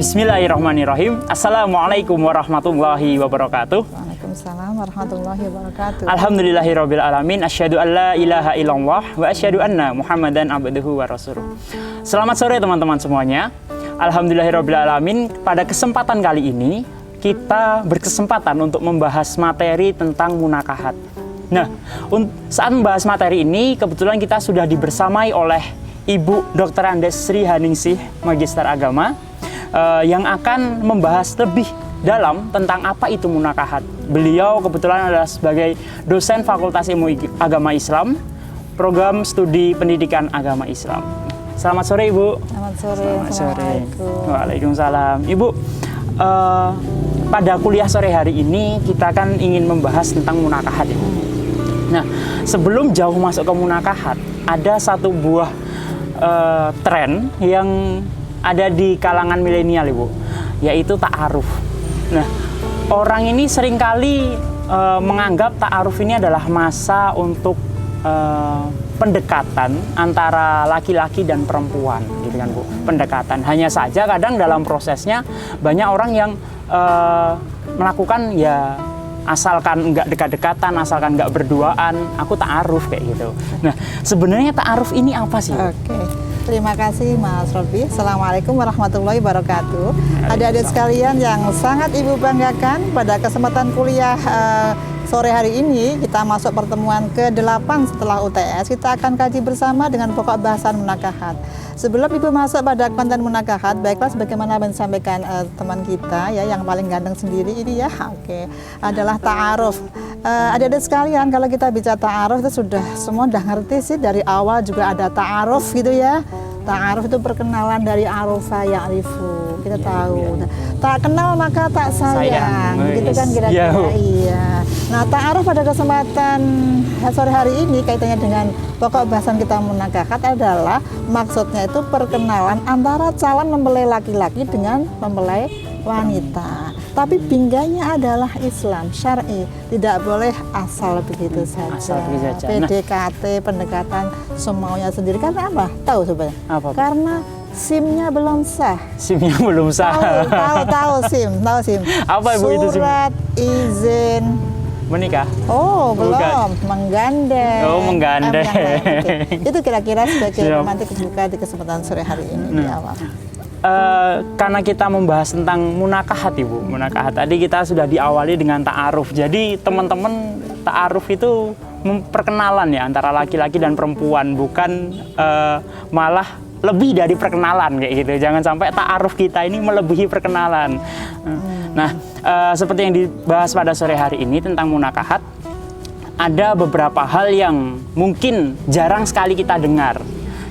Bismillahirrahmanirrahim. Assalamualaikum warahmatullahi wabarakatuh. Waalaikumsalam warahmatullahi wabarakatuh. Alhamdulillahirabbil alamin. Asyhadu an la ilaha illallah wa asyhadu anna Muhammadan abduhu wa rasuluh. Selamat sore teman-teman semuanya. Alhamdulillahirabbil alamin. Pada kesempatan kali ini kita berkesempatan untuk membahas materi tentang munakahat. Nah, saat membahas materi ini kebetulan kita sudah dibersamai oleh Ibu Dr. Andes Sri Haningsih, Magister Agama, yang akan membahas lebih dalam tentang apa itu munakahat. Beliau kebetulan adalah sebagai dosen Fakultas Ilmu Agama Islam, program studi pendidikan agama Islam. Selamat sore Ibu. Selamat sore. Selamat sore. Waalaikumsalam. Ibu, pada kuliah sore hari ini kita kan ingin membahas tentang munakahat ya. Nah, sebelum jauh masuk ke munakahat, ada satu buah tren yang ada di kalangan milenial Ibu, yaitu ta'aruf. Nah, orang ini seringkali menganggap ta'aruf ini adalah masa untuk pendekatan antara laki-laki dan perempuan, gitu kan Bu. Pendekatan. Hanya saja kadang dalam prosesnya banyak orang yang melakukan ya asalkan nggak dekat-dekatan, asalkan nggak berduaan, aku ta'aruf kayak gitu. Nah, sebenarnya ta'aruf ini apa sih? Oke. Terima kasih Mas Robi. Assalamualaikum warahmatullahi wabarakatuh. Adik-adik sekalian yang sangat Ibu banggakan, pada kesempatan kuliah sore hari ini kita masuk pertemuan ke-8 setelah UTS. Kita akan kaji bersama dengan pokok bahasan munakahat. Sebelum Ibu masuk pada konten munakahat, baiklah sebagaimana yang disampaikan teman kita ya yang paling ganteng sendiri ini ya, adalah ta'aruf. Adik-adik sekalian, kalau kita bicara ta'aruf itu sudah semua udah ngerti sih, dari awal juga ada ta'aruf gitu ya. Ta'aruf itu perkenalan dari arufa ya'rifu. Kita tahu. Tak kenal maka tak sayang. Gitu kan kira-kira. Iya. Nah, ta'aruf pada kesempatan sore hari ini kaitannya dengan pokok bahasan kita munakahat adalah maksudnya itu perkenalan antara calon mempelai laki-laki dengan mempelai wanita. Tapi bingganya adalah Islam syar'i, tidak boleh asal begitu saja. Asal begitu saja. PDKT, pendekatan semaunya sendiri. Karena apa? Tahu sebenarnya? Apa? Karena SIM-nya belum sah. SIM-nya belum sah. Tahu SIM. Apa Ibu itu SIM? Surat izin menikah. Oh, belum. Bukan. Menggandeng. Oh, menggandeng. Itu kira-kira sebagai romantik kebuka di kesempatan sore hari ini di awal. Karena kita membahas tentang munakahat Ibu, munakahat tadi kita sudah diawali dengan ta'aruf. Jadi teman-teman, ta'aruf itu perkenalan ya antara laki-laki dan perempuan, bukan malah lebih dari perkenalan kayak gitu. Jangan sampai ta'aruf kita ini melebihi perkenalan. Nah, seperti yang dibahas pada sore hari ini tentang munakahat, ada beberapa hal yang mungkin jarang sekali kita dengar.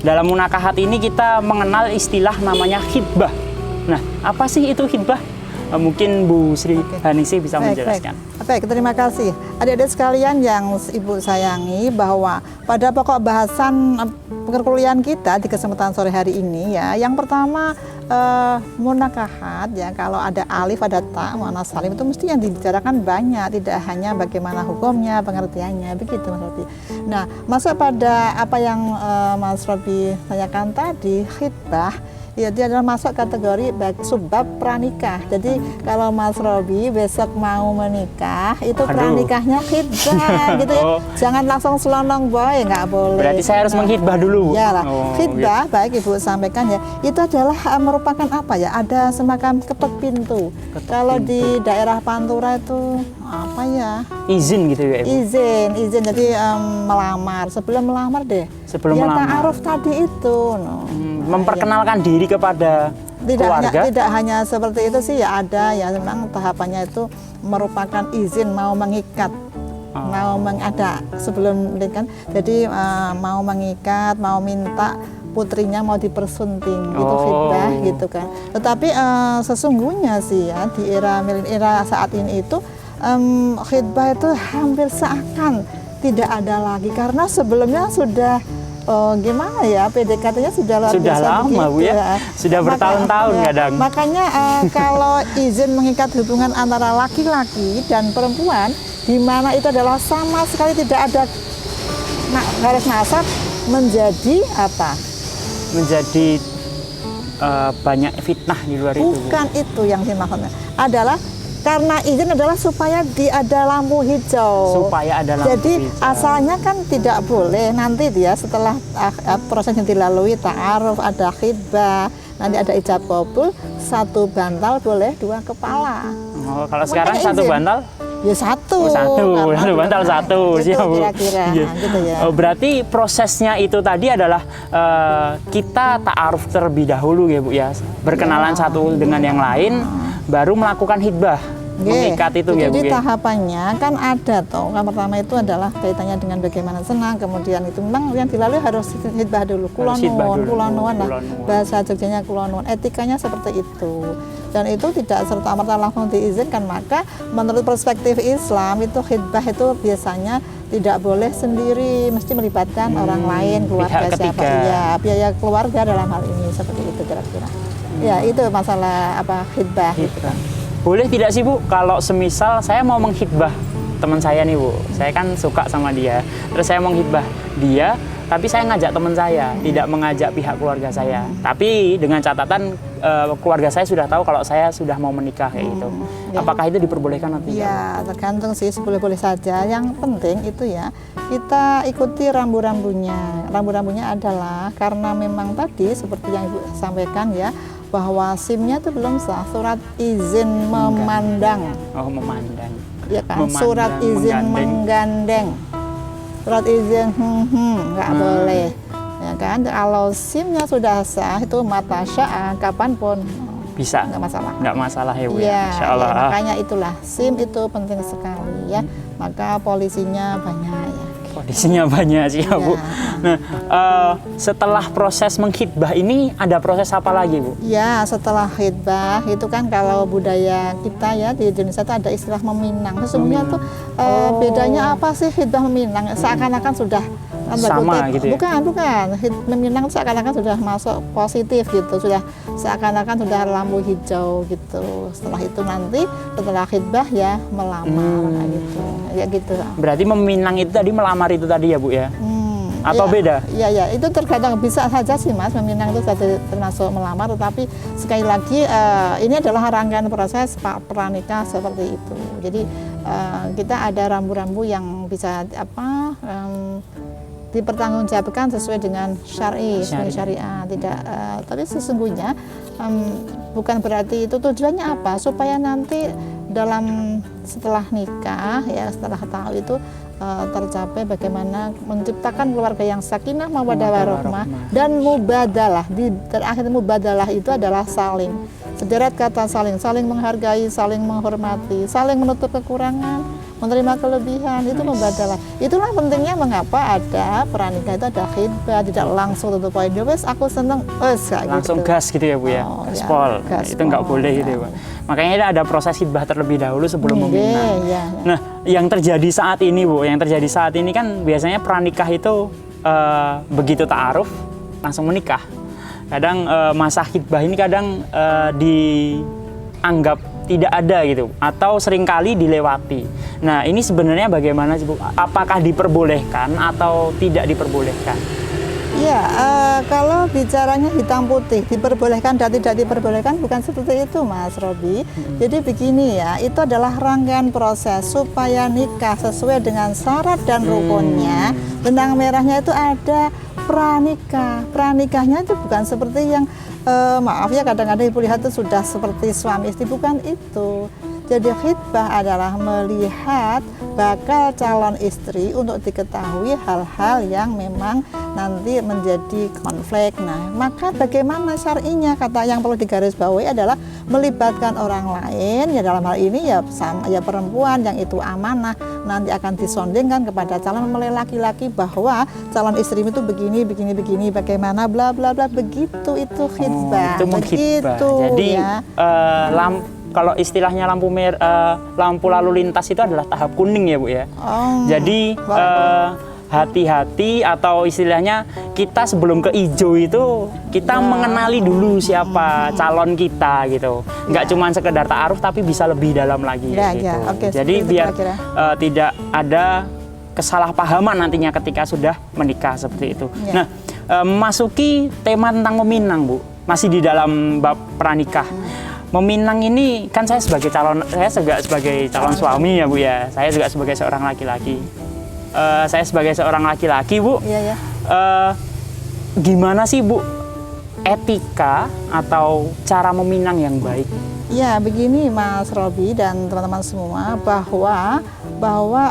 Dalam munakahat ini kita mengenal istilah namanya khitbah. Nah, apa sih itu khitbah? Mungkin Bu Sri Haningsih bisa menjelaskan. Baik, terima kasih. Adik-adik sekalian yang Ibu sayangi, bahwa pada pokok bahasan perkuliahan kita di kesempatan sore hari ini ya, yang pertama munakahat ya, kalau ada alif ada ta makna salim itu mesti yang dibicarakan banyak, tidak hanya bagaimana hukumnya, pengertiannya, begitu Mas Robi. Nah, masuk pada apa yang Mas Robi tanyakan tadi, khitbah ya, dia adalah masuk kategori subbab pranikah. Jadi kalau Mas Robi besok mau menikah, itu pranikahnya khitbah gitu ya. Jangan langsung selonong boy, nggak boleh. Berarti saya harus menghitbah dulu. Ya lah, khitbah gitu. Baik Ibu sampaikan ya, itu adalah merupakan apa ya? Ada semacam ketok pintu. Kalau di daerah Pantura itu apa ya? Izin gitu ya Ibu? Izin. Jadi melamar, sebelum melamar deh. Sebelum ya, melamar. ta'aruf tadi itu. Memperkenalkan diri kepada keluarga. Tidak hanya seperti itu sih ya, ada ya memang tahapannya itu merupakan izin mau mengikat. Ada sebelum kan. Jadi mau mengikat, mau minta putrinya mau dipersunting, itu khitbah gitu kan. Tetapi sesungguhnya sih ya di era saat ini itu khitbah itu hampir seakan tidak ada lagi, karena sebelumnya sudah gimana ya, PDKT-nya sudah lama Bu ya, sudah bertahun-tahun kadang. Makanya kalau izin mengikat hubungan antara laki-laki dan perempuan, di mana itu adalah sama sekali tidak ada garis nasab, menjadi apa? Menjadi banyak fitnah di luar itu, Bu? Bukan itu yang dimaksudnya. Adalah karena izin adalah supaya ada lampu hijau. Supaya ada lampu Jadi hijau. asalnya kan tidak boleh nanti dia setelah proses yang dilalui ta'aruf, ada khidbah, nanti ada ijab qabul, 1 bantal boleh 2 kepala. Oh, kalau Makanya sekarang 1 izin. bantal? Ya 1. Oh, 1 karena bantal 1, gitu siap, Bu. kira-kira Iya. gitu ya. Oh, berarti prosesnya itu tadi adalah kita ta'aruf terlebih dahulu ya, Bu ya. Berkenalan satu dengan yang lain, baru melakukan khidbah. Mengikat itu ya, Bu. Jadi Ya? tahapannya kan ada toh. Yang pertama itu adalah kaitannya dengan bagaimana senang, kemudian itu memang yang dilalui harus khidbah dulu. Harus khidbah Kulonuwun, dulu. kulonuwun lah. Kulonuwun. Bahasa Jogjanya kulonuwun. Etikanya seperti itu. Dan itu tidak serta-merta langsung diizinkan. Maka menurut perspektif Islam itu khidbah itu biasanya tidak boleh sendiri, mesti melibatkan orang lain, keluarga pihak siapa. ketiga. Iya, biaya keluarga dalam hal ini seperti itu kira-kira. Ya, itu masalah khidbah gitu kan. Boleh tidak sih, Bu, kalau semisal saya mau menghitbah teman saya nih, Bu. Saya kan suka sama dia. Terus saya mau menghitbah dia, tapi saya ngajak teman saya, tidak mengajak pihak keluarga saya. Tapi dengan catatan keluarga saya sudah tahu kalau saya sudah mau menikah kayak gitu. Ya. Apakah itu diperbolehkan atau tidak? Ya, tergantung sih, boleh-boleh saja. Yang penting itu ya, kita ikuti rambu-rambunya. Rambu-rambunya adalah karena memang tadi seperti yang Ibu sampaikan ya, bahwa SIM-nya itu belum sah, surat izin memandang. Oh, memandang. Ya kan, Memandang, surat izin menggandeng. menggandeng. Surat izin nggak boleh. Ya kan, kalau SIM-nya sudah sah itu mata sya'a kapanpun Bisa. nggak masalah. Nggak masalah ya, Bu. Iya, Ya, Insya Allah. ya, makanya itulah SIM itu penting sekali ya. Maka polisinya banyak ya. Kondisinya banyak sih ya, Bu. Iya. Nah, setelah proses menghitbah ini ada proses apa lagi, Bu? Ya, setelah khidbah itu kan kalau budaya kita ya di Indonesia itu ada istilah meminang. Sesungguhnya tuh bedanya apa sih khidbah meminang? Seakan-akan sudah Sama gitu ya? Bukan. Meminang seakan-akan sudah masuk positif gitu, sudah seakan-akan sudah lampu hijau gitu. Setelah itu nanti setelah khidbah ya melamar kayak gitu. Ya gitu. Berarti meminang itu tadi melamar itu tadi ya, Bu ya? Atau ya, beda? Iya, itu tergantung, bisa saja sih Mas, meminang itu termasuk melamar, tetapi sekali lagi ini adalah rangkaian proses pranikah seperti itu. Jadi kita ada rambu-rambu yang bisa dipertanggungjawabkan sesuai dengan syariah, tidak. Tapi sesungguhnya bukan berarti itu tujuannya apa, supaya nanti setelah nikah ya, setelah tahu itu tercapai bagaimana menciptakan keluarga yang sakinah mawaddah warahmah dan mubadalah. Di terakhir mubadalah itu adalah saling. Sederet kata saling menghargai, saling menghormati, saling menutup kekurangan, menerima kelebihan, itu mubadalah. Itulah pentingnya mengapa ada pranikah itu ada khidbah, tidak langsung tutup poin. Wes aku seneng, langsung gitu. gas gitu ya, Bu ya? Oh, Gaspol. ya, Itu nggak gaspol, boleh ya. gitu ya, Pak. Makanya ada proses khidbah terlebih dahulu sebelum meminang. Ya. Nah, yang terjadi saat ini, Bu, kan biasanya pranikah itu begitu ta'aruf langsung menikah. Kadang masa khidbah ini kadang dianggap tidak ada gitu, atau seringkali dilewati. Nah, ini sebenarnya bagaimana sih, Bu? Apakah diperbolehkan atau tidak diperbolehkan? Ya, kalau bicaranya hitam putih, diperbolehkan dan tidak diperbolehkan bukan seperti itu, Mas Robi. Jadi begini ya, itu adalah rangkaian proses supaya nikah sesuai dengan syarat dan rukunnya. Benang merahnya itu ada pranikah. Pranikahnya itu bukan seperti yang maaf ya, kadang-kadang ibu lihat itu sudah seperti suami istri, bukan itu. Jadi khidbah adalah melihat bakal calon istri untuk diketahui hal-hal yang memang nanti menjadi konflik. Nah, maka bagaimana syar'inya? Kata yang perlu digarisbawahi adalah melibatkan orang lain. Ya dalam hal ini ya sama ya perempuan yang itu amanah nanti akan disondingkan kepada calon mempelai laki-laki bahwa calon istri itu begini, bagaimana bla bla bla, begitu itu khidbah. Itu menghitbah. Begitu, Jadi ya. kalau istilahnya lampu lalu lintas itu adalah tahap kuning ya, Bu ya. Jadi hati-hati, atau istilahnya kita sebelum ke hijau itu kita mengenali dulu siapa calon kita gitu. Nggak cuma sekedar ta'aruf tapi bisa lebih dalam lagi gitu. Oke, Jadi seperti itu biar kira-kira. tidak ada kesalahpahaman nantinya ketika sudah menikah seperti itu. Ya. Nah, masuki tema tentang meminang, Bu. masih di dalam bab pranikah. Meminang ini kan saya juga sebagai calon suami ya Bu ya. Saya juga sebagai seorang laki-laki. Saya sebagai seorang laki-laki Bu. Iya ya. Gimana sih Bu etika atau cara meminang yang baik? Ya, begini Mas Robi dan teman-teman semua, bahwa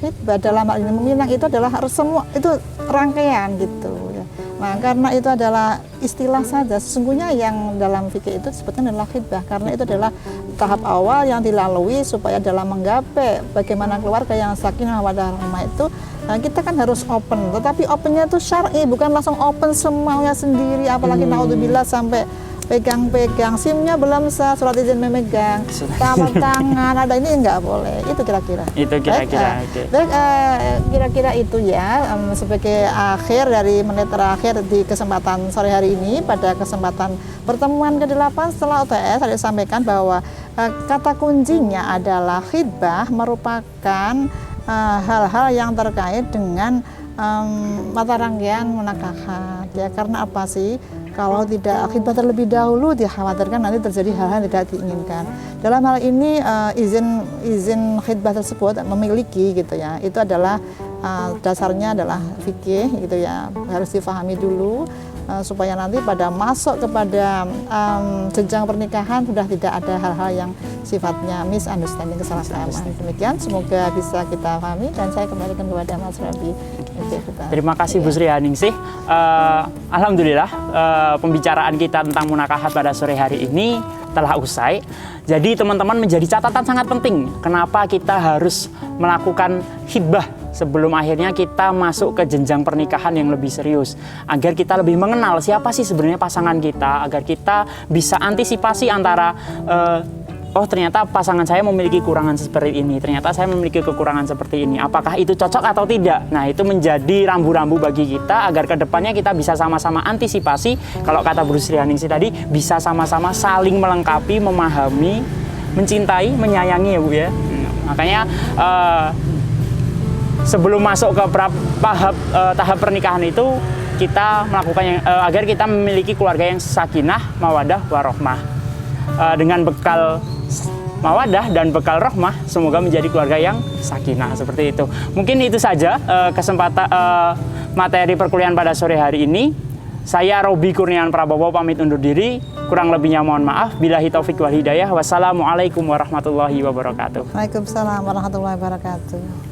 khitbah dalam hal ini meminang itu adalah harus semua itu rangkaian gitu ya. Nah, karena itu adalah istilah saja, sesungguhnya yang dalam fikih itu disebutkan adalah khitbah karena itu adalah tahap awal yang dilalui supaya dalam menggapai bagaimana keluarga yang sakinah mawaddah warahmah itu. Nah, kita kan harus open, tetapi opennya itu syar'i, bukan langsung open semuanya sendiri, apalagi naudzubillah sampai pegang-pegang, SIM-nya belum sah, surat izin memegang, telapak tangan, ada ini nggak boleh. Itu kira-kira. Itu kira-kira. Baik, kira-kira itu ya sebagai akhir dari menit terakhir di kesempatan sore hari ini pada kesempatan pertemuan ke-8 setelah UTS saya sampaikan bahwa kata kuncinya adalah khitbah merupakan hal-hal yang terkait dengan mata rangkaian menakahat ya, karena apa sih? Kalau tidak khitbah terlebih dahulu dikhawatirkan nanti terjadi hal-hal yang tidak diinginkan. Dalam hal ini izin khitbah tersebut memiliki gitu ya, itu adalah dasarnya adalah fikih gitu ya, harus difahami dulu supaya nanti pada masuk kepada jenjang pernikahan sudah tidak ada hal-hal yang sifatnya misunderstanding, kesalahpahaman. Demikian, semoga bisa kita pahami dan saya kembalikan kepada Mas Robi. Terima kasih Bu Sri Haningsih. Alhamdulillah pembicaraan kita tentang munakahat pada sore hari ini telah usai. Jadi teman-teman menjadi catatan sangat penting kenapa kita harus melakukan khitbah sebelum akhirnya kita masuk ke jenjang pernikahan yang lebih serius, agar kita lebih mengenal siapa sih sebenarnya pasangan kita, agar kita bisa antisipasi antara oh ternyata pasangan saya memiliki kekurangan seperti ini, ternyata saya memiliki kekurangan seperti ini, apakah itu cocok atau tidak. Nah, itu menjadi rambu-rambu bagi kita agar kedepannya kita bisa sama-sama antisipasi, kalau kata Bu Sri Haningsih tadi, bisa sama-sama saling melengkapi, memahami, mencintai, menyayangi ya Bu ya. Makanya sebelum masuk ke tahap pernikahan itu kita melakukan agar kita memiliki keluarga yang sakinah, mawaddah, warahmah. Dengan bekal mawaddah dan bekal rahmah, semoga menjadi keluarga yang sakinah seperti itu. Mungkin itu saja kesempatan materi perkuliahan pada sore hari ini. Saya Robi Kurniawan Prabowo pamit undur diri. Kurang lebihnya mohon maaf. Billahi taufik wal hidayah. Wassalamualaikum warahmatullahi wabarakatuh. Waalaikumsalam warahmatullahi wabarakatuh.